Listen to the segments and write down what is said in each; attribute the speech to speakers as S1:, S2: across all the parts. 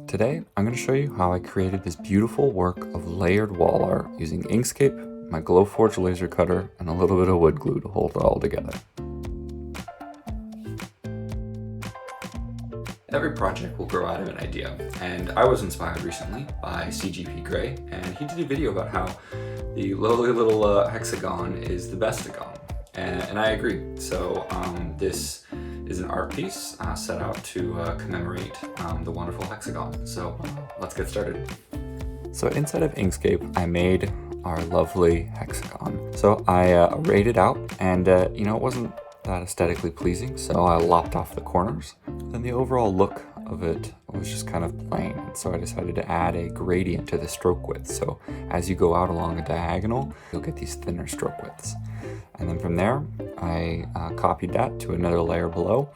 S1: Today, I'm going to show you how I created this beautiful work of layered wall art using Inkscape, my Glowforge laser cutter, and a little bit of wood glue to hold it all together. Every project will grow out of an idea, and I was inspired recently by CGP Grey, and he did a video about how the lowly little hexagon is the best-agon, and I agree. So this is an art piece set out to commemorate the wonderful hexagon. So let's get started. So inside of Inkscape, I made our lovely hexagon. So I arrayed it out, and it wasn't that aesthetically pleasing, so I lopped off the corners. Then the overall look of it was just kind of plain, and so I decided to add a gradient to the stroke width. So as you go out along a diagonal, you'll get these thinner stroke widths. And then from there, I copied that to another layer below.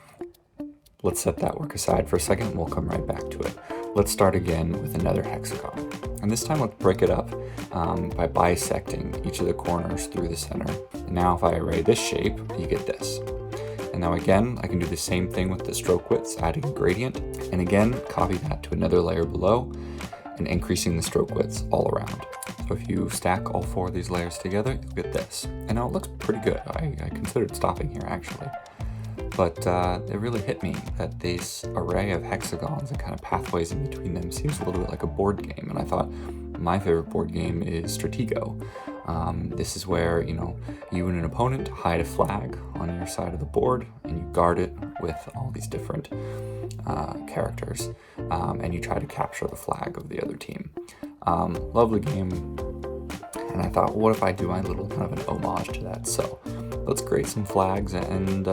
S1: Let's set that work aside for a second, and we'll come right back to it. Let's start again with another hexagon. And this time let's break it up by bisecting each of the corners through the center. And now if I array this shape, you get this. And now again, I can do the same thing with the stroke widths, adding a gradient. And again, copy that to another layer below and increasing the stroke widths all around. So if you stack all four of these layers together, you'll get this. And now it looks pretty good. I considered stopping here actually. But it really hit me that this array of hexagons and kind of pathways in between them seems a little bit like a board game. And I thought my favorite board game is Stratego. This is where, you and an opponent hide a flag on your side of the board and you guard it with all these different characters. And you try to capture the flag of the other team. Lovely game. And I thought, what if I do my little kind of an homage to that? So let's create some flags and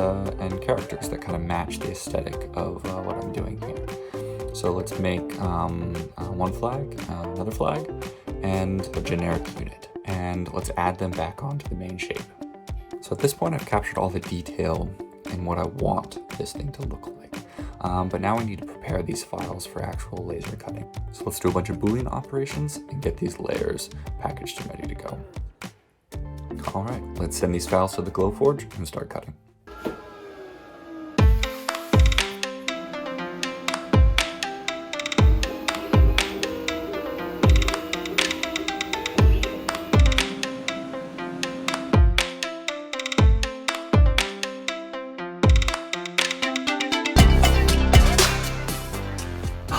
S1: characters that kind of match the aesthetic of what I'm doing here. So let's make one flag, another flag, and a generic unit. And let's add them back onto the main shape. So at this point, I've captured all the detail and what I want this thing to look like. But now we need to prepare these files for actual laser cutting. So let's do a bunch of Boolean operations and get these layers packaged and ready to go. All right, let's send these files to the Glowforge and start cutting.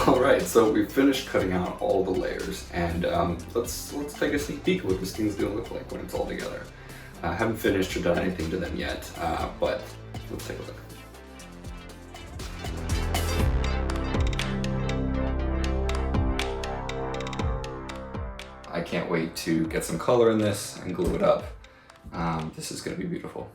S1: Alright, so we've finished cutting out all the layers, and let's take a sneak peek of what this thing's gonna look like when it's all together. I haven't finished or done anything to them yet, but let's take a look. I can't wait to get some color in this and glue it up. This is gonna be beautiful.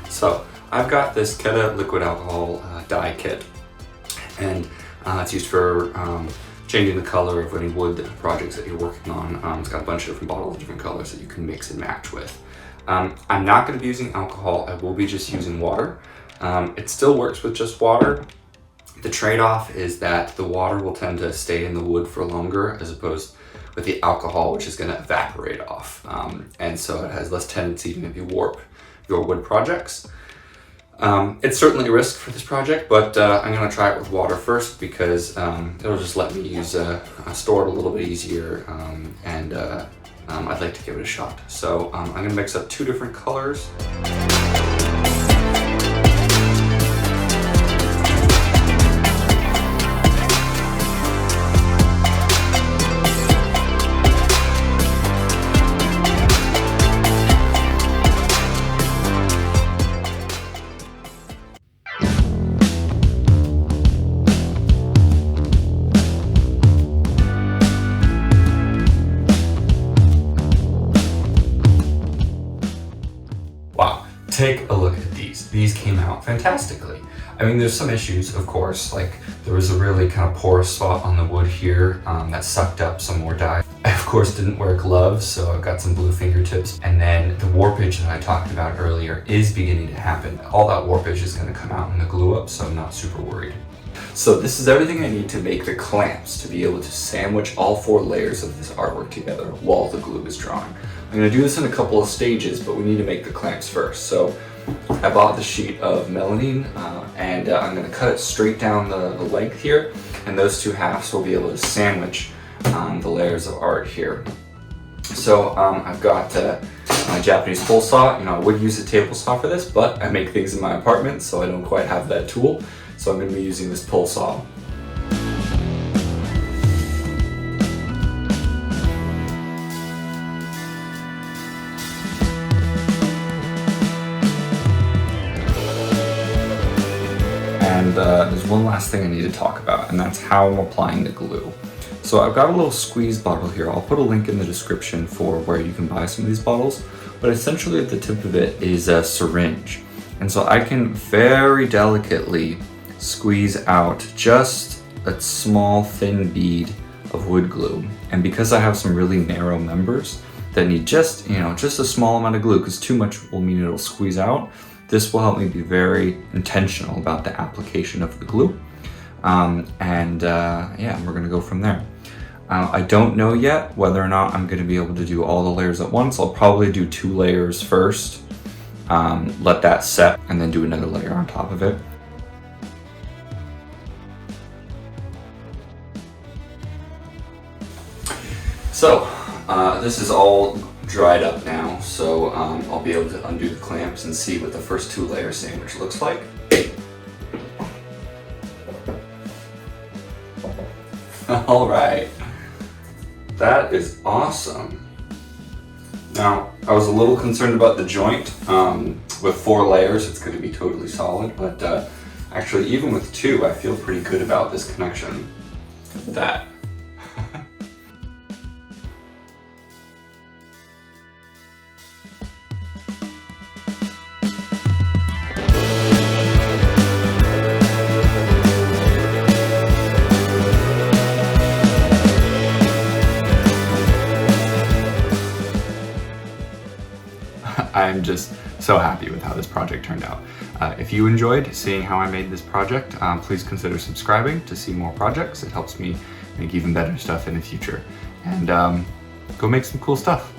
S1: So I've got this Keda liquid alcohol dye kit, and it's used for changing the color of any wood projects that you're working on. It's got a bunch of different bottles of different colors that you can mix and match with. I'm not going to be using alcohol. I will be just using water. It still works with just water. The trade-off is that the water will tend to stay in the wood for longer as opposed with the alcohol, which is going to evaporate off. And so it has less tendency to maybe warp your wood projects. It's certainly a risk for this project, but I'm going to try it with water first because it'll just let me store it a little bit easier, and I'd like to give it a shot. So I'm going to mix up two different colors. Take a look at these. These came out fantastically. I mean, there's some issues, of course, like there was a really kind of porous spot on the wood here that sucked up some more dye. I, of course, didn't wear gloves, so I've got some blue fingertips. And then the warpage that I talked about earlier is beginning to happen. All that warpage is going to come out in the glue up, so I'm not super worried. So this is everything I need to make the clamps to be able to sandwich all 4 layers of this artwork together while the glue is drying. I'm going to do this in a couple of stages, but we need to make the clamps first. So I bought the sheet of melamine and I'm going to cut it straight down the length here, and those 2 halves will be able to sandwich the layers of art here. So I've got my Japanese pole saw. I would use a table saw for this, but I make things in my apartment, so I don't quite have that tool. So I'm going to be using this pole saw. And there's one last thing I need to talk about, and that's how I'm applying the glue. So I've got a little squeeze bottle here. I'll put a link in the description for where you can buy some of these bottles, but essentially at the tip of it is a syringe. And so I can very delicately squeeze out just a small thin bead of wood glue. And because I have some really narrow members that need just a small amount of glue, because too much will mean it'll squeeze out, this will help me be very intentional about the application of the glue. Yeah, we're gonna go from there. I don't know yet whether or not I'm gonna be able to do all the layers at once. I'll probably do 2 layers first, let that set, and then do another layer on top of it. So, this is all dried up now, so I'll be able to undo the clamps and see what the first 2 layer sandwich looks like. All right, that is awesome. Now, I was a little concerned about the joint. With 4 layers, it's going to be totally solid, but actually, even with 2, I feel pretty good about this connection. That. I'm just so happy with how this project turned out. If you enjoyed seeing how I made this project, please consider subscribing to see more projects. It helps me make even better stuff in the future. And go make some cool stuff.